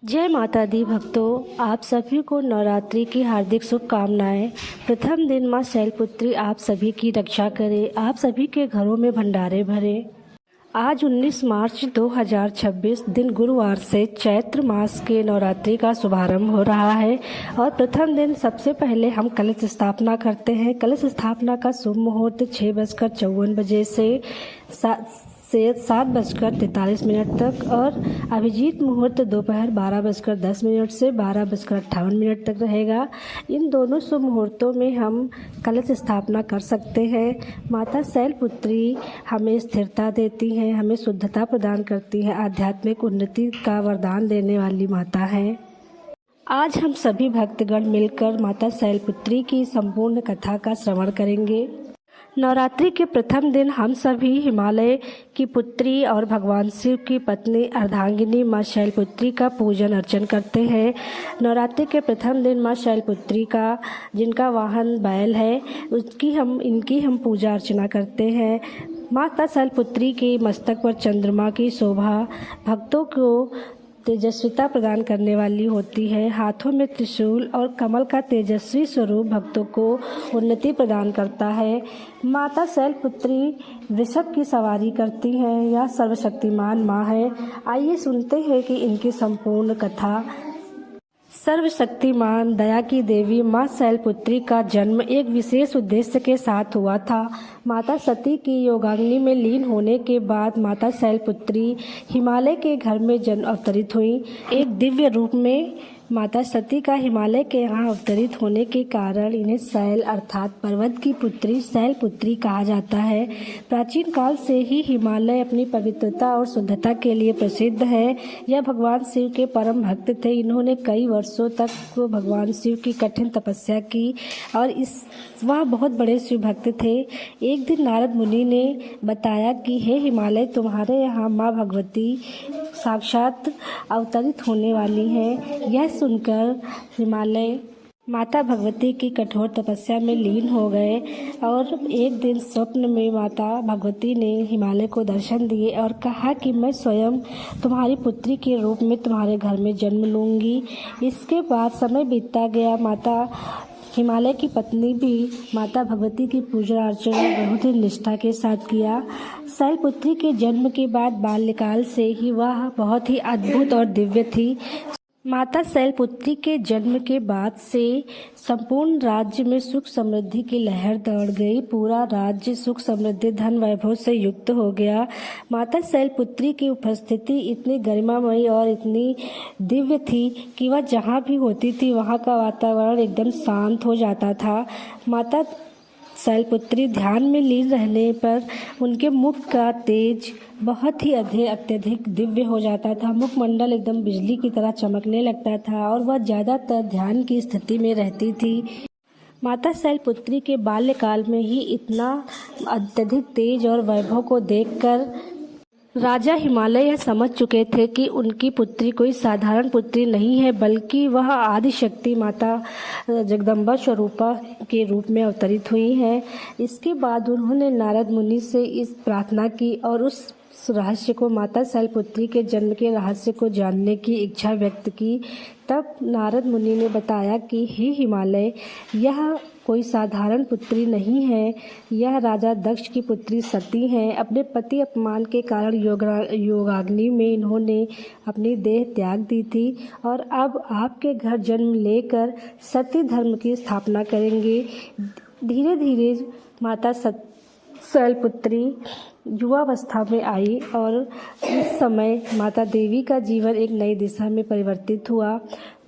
जय माता दी भक्तों, आप सभी को नवरात्रि की हार्दिक शुभकामनाएं। प्रथम दिन मां शैलपुत्री आप सभी की रक्षा करे, आप सभी के घरों में भंडारे भरे। आज 19 मार्च 2026 दिन गुरुवार से चैत्र मास के नवरात्रि का शुभारंभ हो रहा है और प्रथम दिन सबसे पहले हम कलश स्थापना करते हैं। कलश स्थापना का शुभ मुहूर्त 6:54 से 7:43 तक और अभिजीत मुहूर्त दोपहर 12:10 से 12:58 तक रहेगा। इन दोनों शुभ मुहूर्तों में हम कलश स्थापना कर सकते हैं। माता शैलपुत्री हमें स्थिरता देती हैं, हमें शुद्धता प्रदान करती हैं, आध्यात्मिक उन्नति का वरदान देने वाली माता है। आज हम सभी भक्तगण मिलकर माता शैलपुत्री की संपूर्ण कथा का श्रवण करेंगे। नवरात्रि के प्रथम दिन हम सभी हिमालय की पुत्री और भगवान शिव की पत्नी अर्धांगिनी मां शैलपुत्री का पूजन अर्चन करते हैं। नवरात्रि के प्रथम दिन मां शैलपुत्री का, जिनका वाहन बैल है, इनकी हम पूजा अर्चना करते हैं। माता शैलपुत्री के मस्तक पर चंद्रमा की शोभा भक्तों को तेजस्विता प्रदान करने वाली होती है। हाथों में त्रिशूल और कमल का तेजस्वी स्वरूप भक्तों को उन्नति प्रदान करता है। माता शैलपुत्री वृषभ की सवारी करती हैं। यह सर्वशक्तिमान माँ है। आइए सुनते हैं कि इनकी संपूर्ण कथा। सर्वशक्तिमान दया की देवी मां शैलपुत्री का जन्म एक विशेष उद्देश्य के साथ हुआ था। माता सती की योगाग्नि में लीन होने के बाद माता शैलपुत्री हिमालय के घर में जन्म अवतरित हुई। एक दिव्य रूप में माता सती का हिमालय के यहाँ अवतरित होने के कारण इन्हें शैल अर्थात पर्वत की पुत्री शैलपुत्री कहा जाता है। प्राचीन काल से ही हिमालय अपनी पवित्रता और शुद्धता के लिए प्रसिद्ध है। यह भगवान शिव के परम भक्त थे। इन्होंने कई वर्षों तक भगवान शिव की कठिन तपस्या की और वह बहुत बड़े शिव भक्त थे। एक दिन नारद मुनि ने बताया कि हे हिमालय, तुम्हारे यहाँ माँ भगवती साक्षात अवतरित होने वाली है। यह सुनकर हिमालय माता भगवती की कठोर तपस्या में लीन हो गए और एक दिन स्वप्न में माता भगवती ने हिमालय को दर्शन दिए और कहा कि मैं स्वयं तुम्हारी पुत्री के रूप में तुम्हारे घर में जन्म लूँगी। इसके बाद समय बीतता गया। माता हिमालय की पत्नी भी माता भगवती की पूजा अर्चना बहुत ही निष्ठा के साथ किया। शैलपुत्री के जन्म के बाद बाल्यकाल से ही वह बहुत ही अद्भुत और दिव्य थी। माता शैलपुत्री के जन्म के बाद से संपूर्ण राज्य में सुख समृद्धि की लहर दौड़ गई। पूरा राज्य सुख समृद्धि धन वैभव से युक्त हो गया। माता शैलपुत्री की उपस्थिति इतनी गरिमामयी और इतनी दिव्य थी कि वह जहाँ भी होती थी वहाँ का वातावरण एकदम शांत हो जाता था। माता शैलपुत्री ध्यान में लीन रहने पर उनके मुख का तेज बहुत ही अत्यधिक दिव्य हो जाता था। मुखमंडल एकदम बिजली की तरह चमकने लगता था और वह ज़्यादातर ध्यान की स्थिति में रहती थी। माता शैलपुत्री के बाल्यकाल में ही इतना अत्यधिक तेज और वैभव को देखकर राजा हिमालय यह समझ चुके थे कि उनकी पुत्री कोई साधारण पुत्री नहीं है, बल्कि वह आदिशक्ति माता जगदम्बा स्वरूपा के रूप में अवतरित हुई है। इसके बाद उन्होंने नारद मुनि से इस प्रार्थना की और उस रहस्य को, माता शैलपुत्री के जन्म के रहस्य को जानने की इच्छा व्यक्त की। तब नारद मुनि ने बताया कि हे हिमालय, यह कोई साधारण पुत्री नहीं है। यह राजा दक्ष की पुत्री सती हैं। अपने पति अपमान के कारण योगाग्नि में इन्होंने अपनी देह त्याग दी थी और अब आपके घर जन्म लेकर सती धर्म की स्थापना करेंगे। धीरे धीरे माता शैलपुत्री युवावस्था में आई और इस समय माता देवी का जीवन एक नई दिशा में परिवर्तित हुआ।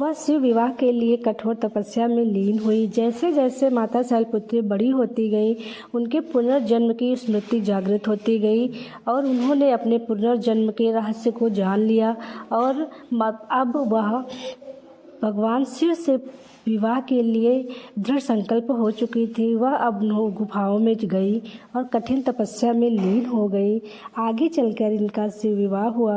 वह शिव विवाह के लिए कठोर तपस्या में लीन हुई। जैसे जैसे माता शैलपुत्री बड़ी होती गई, उनके पुनर्जन्म की स्मृति जागृत होती गई और उन्होंने अपने पुनर्जन्म के रहस्य को जान लिया और अब वह भगवान शिव से विवाह के लिए दृढ़ संकल्प हो चुकी थी। वह अब गुफाओं में गई और कठिन तपस्या में लीन हो गई। आगे चलकर इनका शिव विवाह हुआ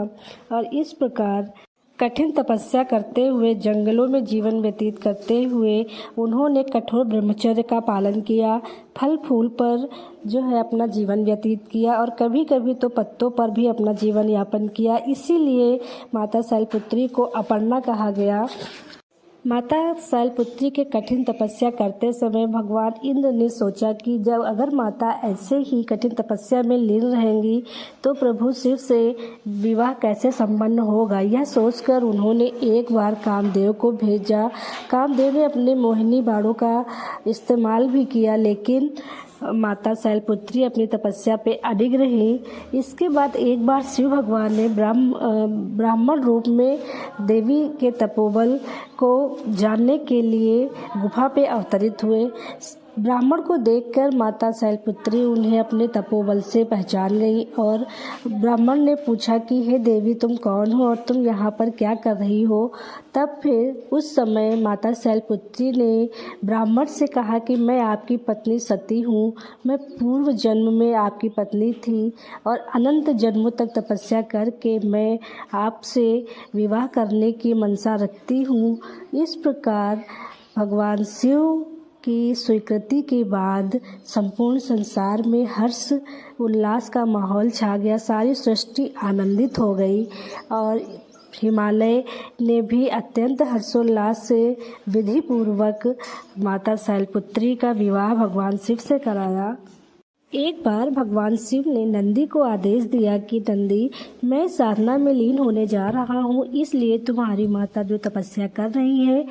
और इस प्रकार कठिन तपस्या करते हुए जंगलों में जीवन व्यतीत करते हुए उन्होंने कठोर ब्रह्मचर्य का पालन किया, फल फूल पर जो है अपना जीवन व्यतीत किया और कभी कभी तो पत्तों पर भी अपना जीवन यापन किया। इसीलिए माता शैलपुत्री को अपर्णा कहा गया। माता शैलपुत्री के कठिन तपस्या करते समय भगवान इंद्र ने सोचा कि जब अगर माता ऐसे ही कठिन तपस्या में लीन रहेंगी तो प्रभु शिव से विवाह कैसे संपन्न होगा। यह सोचकर उन्होंने एक बार कामदेव को भेजा। कामदेव ने अपने मोहिनी बाणों का इस्तेमाल भी किया, लेकिन माता शैलपुत्री अपनी तपस्या पे अडिग रही। इसके बाद एक बार शिव भगवान ने ब्राह्मण रूप में देवी के तपोबल को जानने के लिए गुफा पे अवतरित हुए। ब्राह्मण को देखकर माता शैलपुत्री उन्हें अपने तपोबल से पहचान गई और ब्राह्मण ने पूछा कि हे देवी, तुम कौन हो और तुम यहाँ पर क्या कर रही हो। तब फिर उस समय माता शैलपुत्री ने ब्राह्मण से कहा कि मैं आपकी पत्नी सती हूँ, मैं पूर्व जन्म में आपकी पत्नी थी और अनंत जन्मों तक तपस्या करके मैं आपसे विवाह करने की मनसा रखती हूँ। इस प्रकार भगवान शिव की स्वीकृति के बाद संपूर्ण संसार में हर्ष उल्लास का माहौल छा गया। सारी सृष्टि आनंदित हो गई और हिमालय ने भी अत्यंत हर्षोल्लास से विधि पूर्वक माता शैलपुत्री का विवाह भगवान शिव से कराया। एक बार भगवान शिव ने नंदी को आदेश दिया कि नंदी, मैं साधना में लीन होने जा रहा हूँ, इसलिए तुम्हारी माता जो तपस्या कर रही है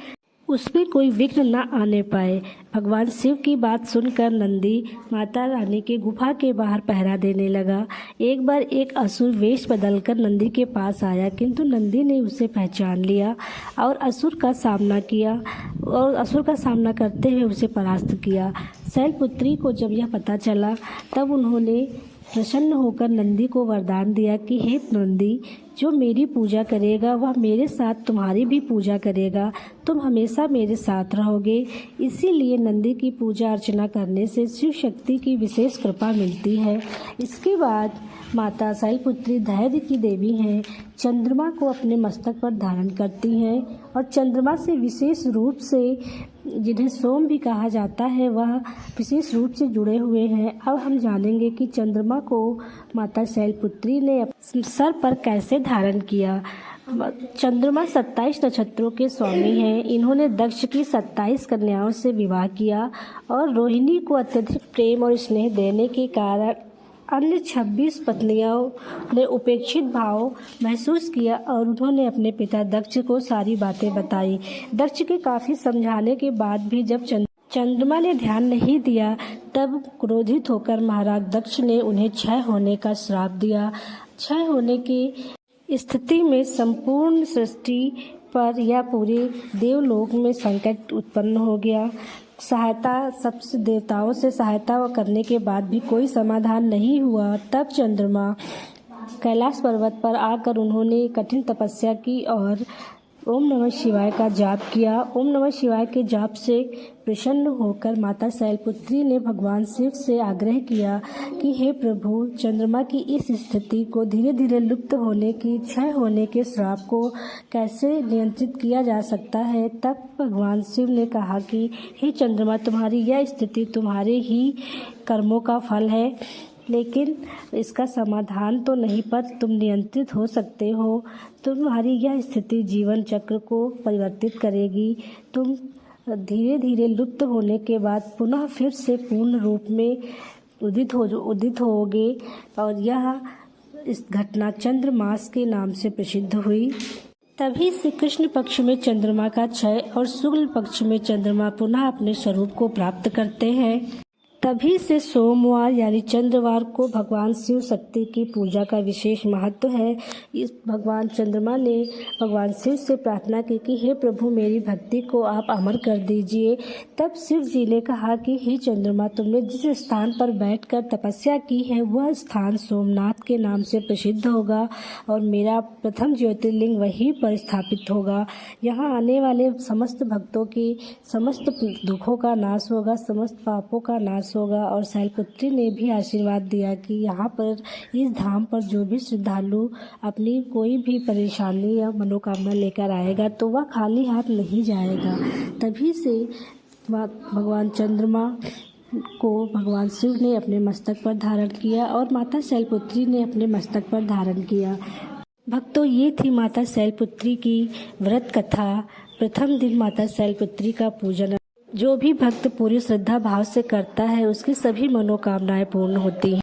उसमें कोई विघ्न न आने पाए। भगवान शिव की बात सुनकर नंदी माता रानी के गुफा के बाहर पहरा देने लगा। एक बार एक असुर वेश बदलकर नंदी के पास आया, किंतु नंदी ने उसे पहचान लिया और असुर का सामना करते हुए उसे परास्त किया। शैलपुत्री को जब यह पता चला तब उन्होंने प्रसन्न होकर नंदी को वरदान दिया कि हे नंदी, जो मेरी पूजा करेगा वह मेरे साथ तुम्हारी भी पूजा करेगा, तुम हमेशा मेरे साथ रहोगे। इसीलिए नंदी की पूजा अर्चना करने से शिव शक्ति की विशेष कृपा मिलती है। इसके बाद माता शैलपुत्री धैर्य की देवी हैं। चंद्रमा को अपने मस्तक पर धारण करती हैं और चंद्रमा से विशेष रूप से, जिन्हें सोम भी कहा जाता है, वह विशेष रूप से जुड़े हुए हैं। अब हम जानेंगे कि चंद्रमा को माता शैलपुत्री ने सर पर कैसे धारण किया। चंद्रमा 27 नक्षत्रों के स्वामी हैं। इन्होंने दक्ष की 27 कन्याओं से विवाह किया और रोहिणी को अत्यधिक प्रेम और स्नेह देने के कारण अन्य 26 पत्नियों ने उपेक्षित भाव महसूस किया और उन्होंने अपने पिता दक्ष को सारी बातें बताई। दक्ष के काफ़ी समझाने के बाद भी जब चंद्रमा ने ध्यान नहीं दिया, तब क्रोधित होकर महाराज दक्ष ने उन्हें क्षय होने का श्राप दिया। क्षय होने की स्थिति में संपूर्ण सृष्टि पर या पूरे देवलोक में संकट उत्पन्न हो गया। सब देवताओं से सहायता करने के बाद भी कोई समाधान नहीं हुआ। तब चंद्रमा कैलाश पर्वत पर आकर उन्होंने कठिन तपस्या की और ओम नमः शिवाय का जाप किया। ओम नमः शिवाय के जाप से प्रसन्न होकर माता शैलपुत्री ने भगवान शिव से आग्रह किया कि हे प्रभु, चंद्रमा की इस स्थिति को धीरे धीरे लुप्त होने की, क्षय होने के श्राप को कैसे नियंत्रित किया जा सकता है। तब भगवान शिव ने कहा कि हे चंद्रमा, तुम्हारी यह स्थिति तुम्हारे ही कर्मों का फल है, लेकिन इसका समाधान तो नहीं, पर तुम नियंत्रित हो सकते हो। तुम्हारी यह स्थिति जीवन चक्र को परिवर्तित करेगी। तुम धीरे धीरे लुप्त होने के बाद पुनः फिर से पूर्ण रूप में उदित होगे और यह इस घटना चंद्रमास के नाम से प्रसिद्ध हुई। तभी से कृष्ण पक्ष में चंद्रमा का क्षय और शुक्ल पक्ष में चंद्रमा पुनः अपने स्वरूप को प्राप्त करते हैं। तभी से सोमवार यानी चंद्रवार को भगवान शिव शक्ति की पूजा का विशेष महत्व है। इस भगवान चंद्रमा ने भगवान शिव से प्रार्थना की कि हे प्रभु, मेरी भक्ति को आप अमर कर दीजिए। तब शिव जी ने कहा कि हे चंद्रमा, तुमने जिस स्थान पर बैठकर तपस्या की है वह स्थान सोमनाथ के नाम से प्रसिद्ध होगा और मेरा प्रथम ज्योतिर्लिंग वहीं पर स्थापित होगा। यहाँ आने वाले समस्त भक्तों की समस्त दुखों का नाश होगा, समस्त पापों का नाश होगा। और शैलपुत्री ने भी आशीर्वाद दिया कि यहाँ पर इस धाम पर जो भी श्रद्धालु अपनी कोई भी परेशानी या मनोकामना लेकर आएगा तो वह खाली हाथ नहीं जाएगा। तभी से भगवान चंद्रमा को भगवान शिव ने अपने मस्तक पर धारण किया और माता शैलपुत्री ने अपने मस्तक पर धारण किया। भक्तों, ये थी माता शैलपुत्री की व्रत कथा। प्रथम दिन माता शैलपुत्री का पूजन। जो भी भक्त पूरी श्रद्धा भाव से करता है उसकी सभी मनोकामनाएं पूर्ण होती हैं।